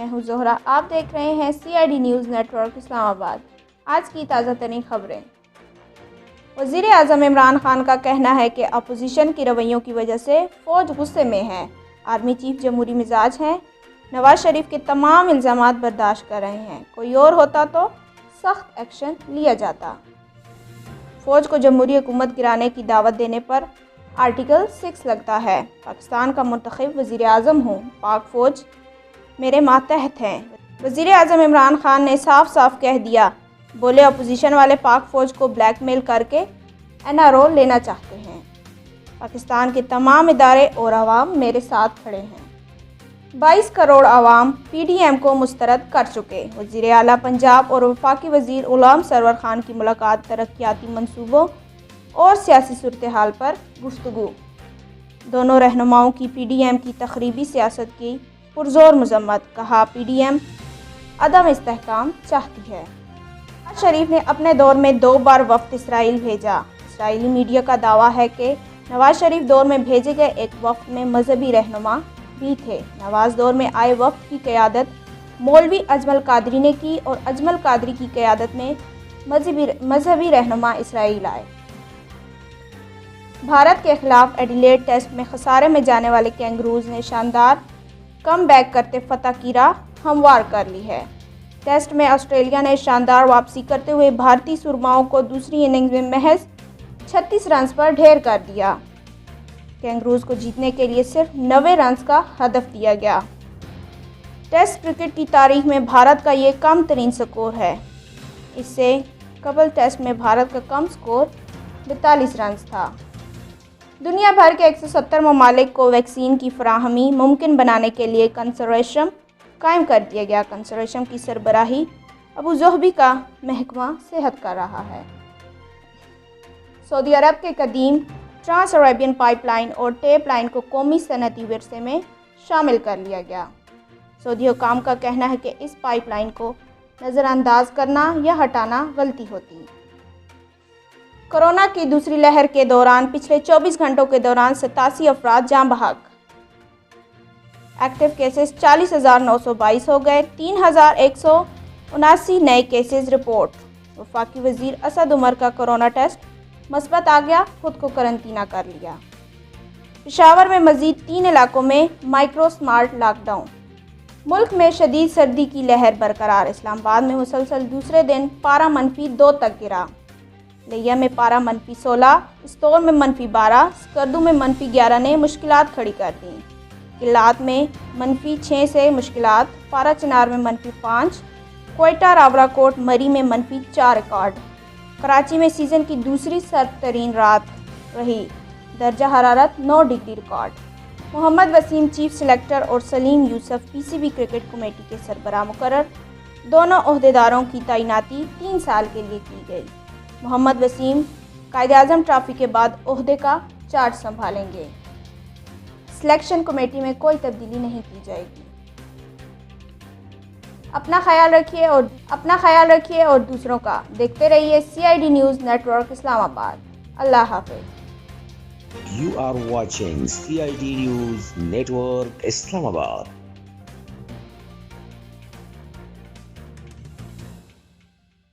میں ہوں زہرا، آپ دیکھ رہے ہیں CID نیوز نیٹ ورک اسلام آباد۔ آج کی تازہ ترین خبریں۔ وزیر اعظم عمران خان کا کہنا ہے کہ اپوزیشن کی رویوں کی وجہ سے فوج غصے میں ہے۔ آرمی چیف جمہوری مزاج ہیں، نواز شریف کے تمام الزامات برداشت کر رہے ہیں، کوئی اور ہوتا تو سخت ایکشن لیا جاتا۔ فوج کو جمہوری حکومت گرانے کی دعوت دینے پر آرٹیکل 6 لگتا ہے۔ پاکستان کا منتخب وزیر اعظم ہوں، پاک فوج میرے ماتحت ہیں۔ وزیر اعظم عمران خان نے صاف صاف کہہ دیا، بولے اپوزیشن والے پاک فوج کو بلیک میل کر کے NRO لینا چاہتے ہیں۔ پاکستان کے تمام ادارے اور عوام میرے ساتھ کھڑے ہیں۔ 22 کروڑ عوام PDM کو مسترد کر چکے۔ وزیر اعلیٰ پنجاب اور وفاقی وزیر غلام سرور خان کی ملاقات، ترقیاتی منصوبوں اور سیاسی صورتحال پر گفتگو۔ دونوں رہنماؤں کی PDM کی تخریبی سیاست کی پرزور مذمت، کہا PDM عدم استحکام چاہتی ہے۔ نواز شریف نے اپنے دور میں 2 بار وفد اسرائیل بھیجا۔ اسرائیلی میڈیا کا دعویٰ ہے کہ نواز شریف دور میں بھیجے گئے ایک وفد میں مذہبی رہنما بھی تھے۔ نواز دور میں آئے وفد کی قیادت مولوی اجمل قادری نے کی اور اجمل قادری کی قیادت میں مذہبی رہنما اسرائیل آئے۔ بھارت کے خلاف ایڈیلیڈ ٹیسٹ میں خسارے میں جانے والے کینگروز نے شاندار کم بیک کرتے فتح کی راہ ہموار کر لی ہے۔ ٹیسٹ میں آسٹریلیا نے شاندار واپسی کرتے ہوئے بھارتی سرماؤں کو دوسری اننگز میں محض 36 رنز پر ڈھیر کر دیا۔ کینگروز کو جیتنے کے لیے صرف 90 رنز کا ہدف دیا گیا۔ ٹیسٹ کرکٹ کی تاریخ میں بھارت کا یہ کم ترین سکور ہے۔ اس سے قبل ٹیسٹ میں بھارت کا کم سکور 42 رنز تھا۔ دنیا بھر کے 170 ممالک کو ویکسین کی فراہمی ممکن بنانے کے لیے کنسورشیم قائم کر دیا گیا۔ کنسورشیم کی سربراہی ابو ظبی کا محکمہ صحت کر رہا ہے۔ سعودی عرب کے قدیم ٹرانس عربین پائپ لائن اور ٹیپ لائن کو قومی صنعتی ورثے میں شامل کر لیا گیا۔ سعودی حکام کا کہنا ہے کہ اس پائپ لائن کو نظر انداز کرنا یا ہٹانا غلطی ہوتی۔ کورونا کی دوسری لہر کے دوران پچھلے 24 گھنٹوں کے دوران 87 افراد جاں بحق۔ ایکٹیو کیسز 40,922 ہو گئے، 3,179 نئے کیسز رپورٹ۔ وفاقی وزیر اسد عمر کا کورونا ٹیسٹ مثبت آ گیا، خود کو قرنطینہ کر لیا۔ پشاور میں مزید 3 علاقوں میں مائکرو سمارٹ لاک ڈاؤن۔ ملک میں شدید سردی کی لہر برقرار، اسلام آباد میں مسلسل دوسرے دن پارہ -2 تک گرا۔ لیا میں پارہ -16، استور میں -12، سکردو میں -11 نے مشکلات کھڑی کر دیں۔ قلات میں -6 سے مشکلات، پارہ چنار میں -5، کوئٹہ راورا کوٹ مری میں -4 ریکارڈ۔ کراچی میں سیزن کی دوسری سرد ترین رات رہی، درجہ حرارت 9 ڈگری ریکارڈ۔ محمد وسیم چیف سلیکٹر اور سلیم یوسف PCB کرکٹ کمیٹی کے سربراہ مقرر۔ دونوں عہدیداروں کی تعیناتی 3 سال کے لیے کی گئی۔ محمد وسیم قائد اعظم ٹرافی کے بعد عہدے کا چارج سنبھالیں گے۔ سلیکشن کمیٹی میں کوئی تبدیلی نہیں کی جائے گی۔ اپنا خیال رکھیے اور دوسروں کا۔ دیکھتے رہیے CID نیوز نیٹ ورک اسلام آباد۔ اللہ حافظ۔ You are watching CID News Network Islamabad.